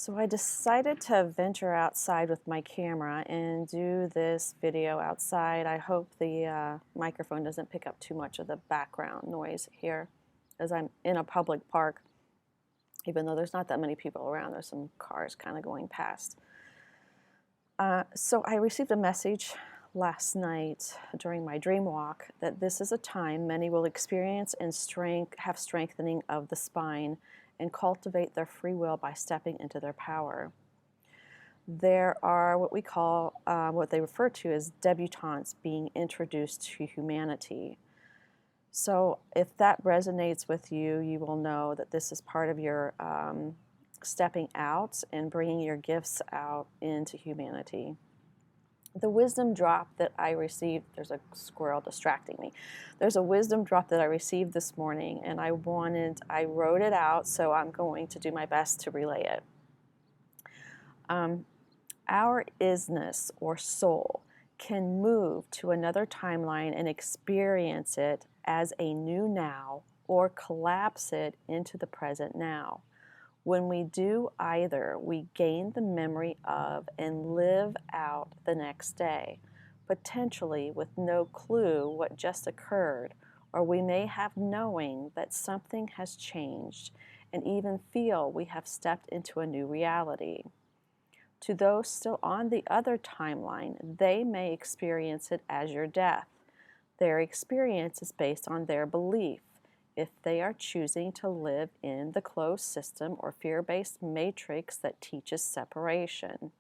So I decided to venture outside with my camera and do this video outside. I hope the microphone doesn't pick up too much of the background noise here, as I'm in a public park, even though there's not that many people around. There's some cars kind of going past. So I received a message last night during my dream walk that this is a time many will experience and have strengthening of the spine and cultivate their free will by stepping into their power. There are what we call, what they refer to as debutantes being introduced to humanity. So if that resonates with you, you will know that this is part of your stepping out and bringing your gifts out into humanity. The wisdom drop that I received, there's a squirrel distracting me. There's a wisdom drop that I received this morning, and I wrote it out, so I'm going to do my best to relay it. Our isness or soul can move to another timeline and experience it as a new now or collapse it into the present now. When we do either, we gain the memory of and live out the next day, potentially with no clue what just occurred, or we may have knowing that something has changed and even feel we have stepped into a new reality. To those still on the other timeline, they may experience it as your death. Their experience is based on their belief. If they are choosing to live in the closed system or fear-based matrix that teaches separation.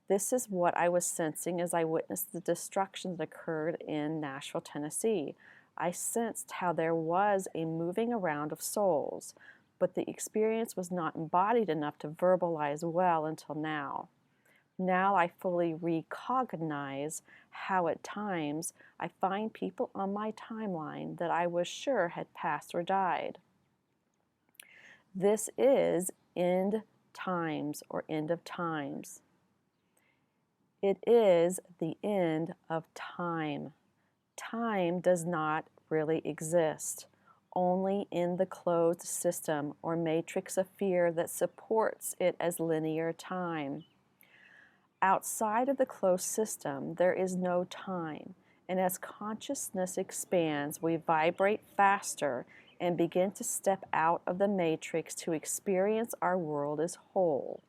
This is what I was sensing as I witnessed the destruction that occurred in Nashville, Tennessee. I sensed how there was a moving around of souls, but the experience was not embodied enough to verbalize well until now. Now I fully recognize how at times I find people on my timeline that I was sure had passed or died. This is end times or end of times. It is the end of time. Time does not really exist, only in the closed system or matrix of fear that supports it as linear time. Outside of the closed system, there is no time, and as consciousness expands, we vibrate faster and begin to step out of the matrix to experience our world as whole,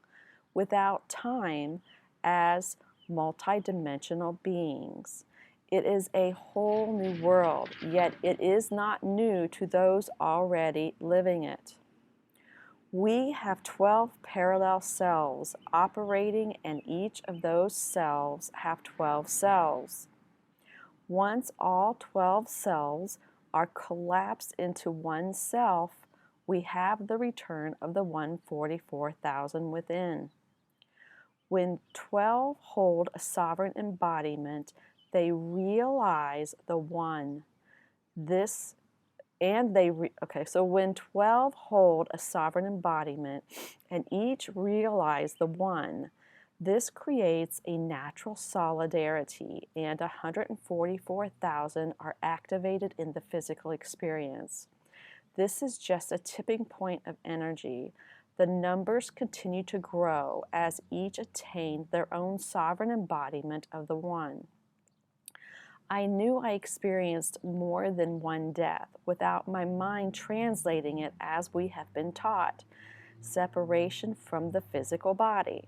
without time, as multi-dimensional beings. It is a whole new world, yet it is not new to those already living it. We have 12 parallel cells operating, and each of those cells have 12 cells. Once all 12 cells are collapsed into one self, we have the return of the 144,000 within. When 12 hold a sovereign embodiment, they realize the one. So when 12 hold a sovereign embodiment and each realize the one, this creates a natural solidarity, and 144,000 are activated in the physical experience. This is just a tipping point of energy. The numbers continue to grow as each attain their own sovereign embodiment of the one. I knew I experienced more than one death without my mind translating it as we have been taught, separation from the physical body.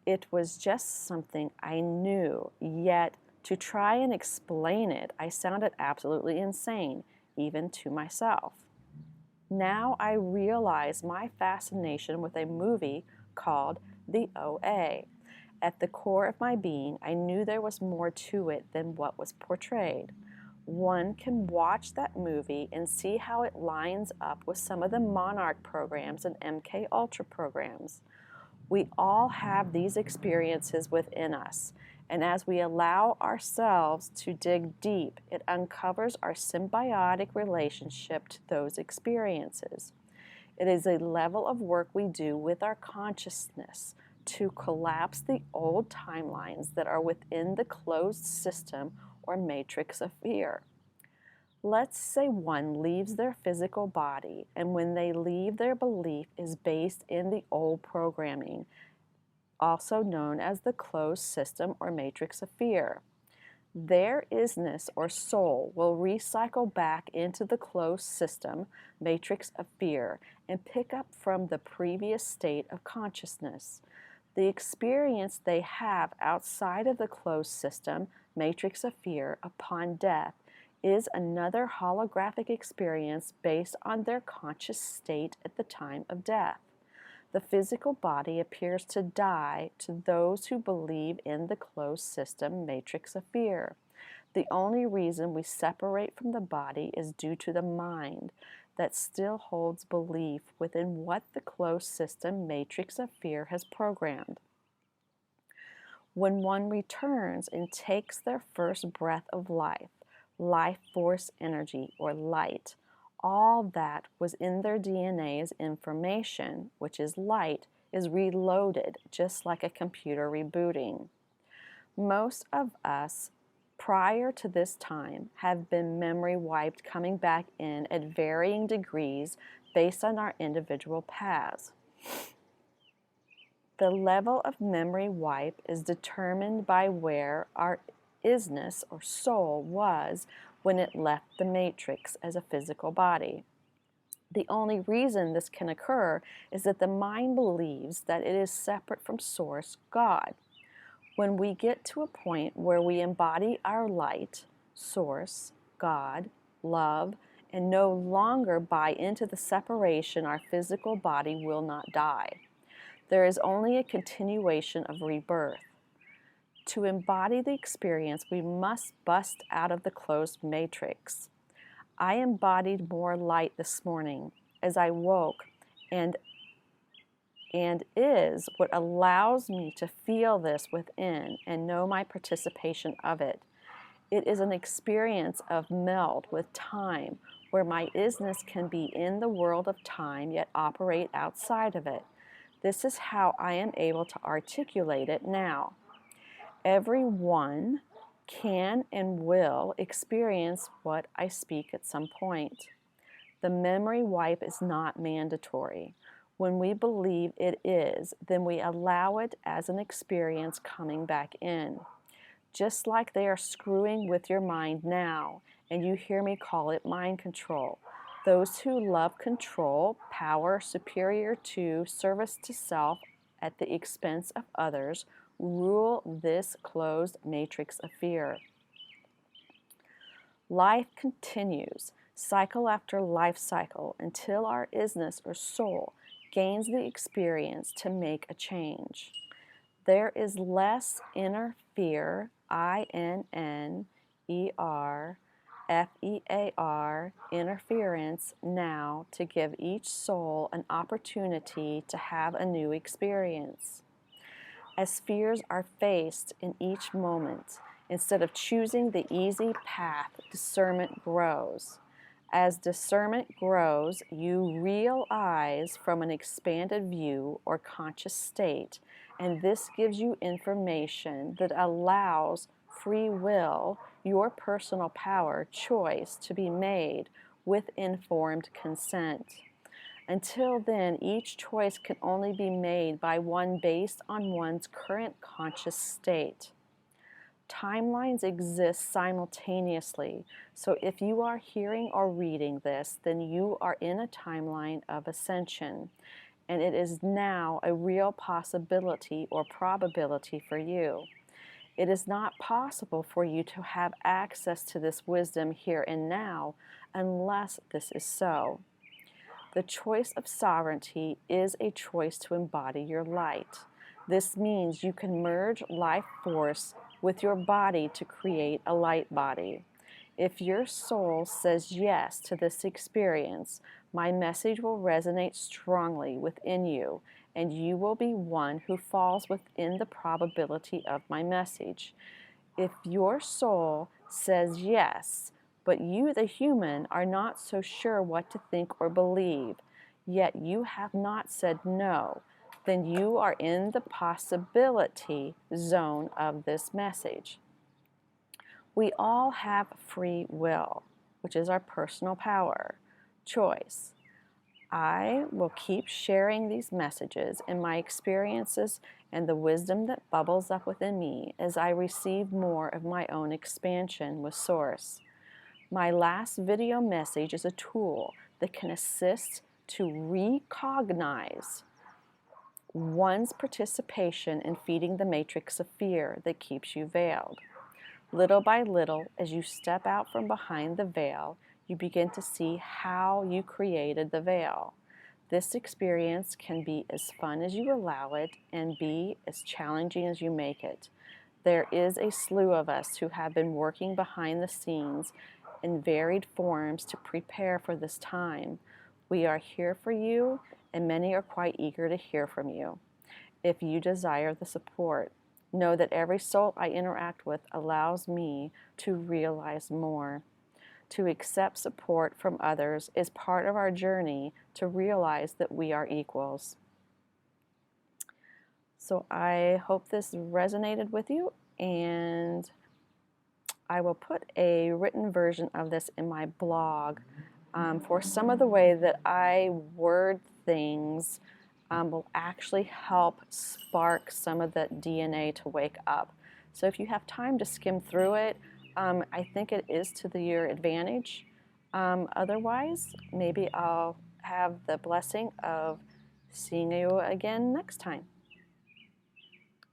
It was just something I knew, yet to try and explain it, I sounded absolutely insane, even to myself. Now I realize my fascination with a movie called The OA. At the core of my being, I knew there was more to it than what was portrayed. One can watch that movie and see how it lines up with some of the Monarch programs and MK Ultra programs. We all have these experiences within us, and as we allow ourselves to dig deep, it uncovers our symbiotic relationship to those experiences. It is a level of work we do with our consciousness to collapse the old timelines that are within the closed system or matrix of fear. Let's say one leaves their physical body, and when they leave, their belief is based in the old programming, also known as the closed system or matrix of fear. Their isness or soul will recycle back into the closed system, matrix of fear, and pick up from the previous state of consciousness. The experience they have outside of the closed system, matrix of fear, upon death is another holographic experience based on their conscious state at the time of death. The physical body appears to die to those who believe in the closed system matrix of fear. The only reason we separate from the body is due to the mind that still holds belief within what the closed system matrix of fear has programmed. When one returns and takes their first breath of life, life force energy or light, all that was in their DNA as information, which is light, is reloaded just like a computer rebooting. Most of us, prior to this time, have been memory wiped coming back in at varying degrees based on our individual paths. The level of memory wipe is determined by where our isness or soul was when it left the matrix as a physical body. The only reason this can occur is that the mind believes that it is separate from Source, God. When we get to a point where we embody our light, Source, God, love, and no longer buy into the separation, our physical body will not die. There is only a continuation of rebirth. To embody the experience, we must bust out of the closed matrix. I embodied more light this morning as I woke, and is what allows me to feel this within and know my participation of it. It is an experience of meld with time, where my isness can be in the world of time yet operate outside of it. This is how I am able to articulate it now. Everyone can and will experience what I speak at some point. The memory wipe is not mandatory. When we believe it is, then we allow it as an experience coming back in. Just like they are screwing with your mind now, and you hear me call it mind control. Those who love control, power superior to, service to self at the expense of others, rule this closed matrix of fear. Life continues, cycle after life cycle, until our isness or soul gains the experience to make a change. There is less inner fear, INNERFEAR, interference now to give each soul an opportunity to have a new experience. As fears are faced in each moment, instead of choosing the easy path, discernment grows. As discernment grows, you realize from an expanded view or conscious state, and this gives you information that allows free will, your personal power, choice to be made with informed consent. Until then, each choice can only be made by one based on one's current conscious state. Timelines exist simultaneously, so if you are hearing or reading this, then you are in a timeline of ascension, and it is now a real possibility or probability for you. It is not possible for you to have access to this wisdom here and now unless this is so. The choice of sovereignty is a choice to embody your light. This means you can merge life force with your body to create a light body. If your soul says yes to this experience, my message will resonate strongly within you, and you will be one who falls within the probability of my message. If your soul says yes, but you, the human, are not so sure what to think or believe, yet you have not said no, then you are in the possibility zone of this message. We all have free will. which is our personal power, choice. I will keep sharing these messages and my experiences and the wisdom that bubbles up within me as I receive more of my own expansion with Source. My last video message is a tool that can assist to recognize one's participation in feeding the matrix of fear that keeps you veiled. Little by little, as you step out from behind the veil, you begin to see how you created the veil. This experience can be as fun as you allow it and be as challenging as you make it. There is a slew of us who have been working behind the scenes in varied forms to prepare for this time. We are here for you, and many are quite eager to hear from you. If you desire the support, know that every soul I interact with allows me to realize more. To accept support from others is part of our journey to realize that we are equals. So I hope this resonated with you, and I will put a written version of this in my blog. For some of the way that I word things will actually help spark some of the DNA to wake up. So if you have time to skim through it, I think it is to your advantage. Otherwise, maybe I'll have the blessing of seeing you again next time.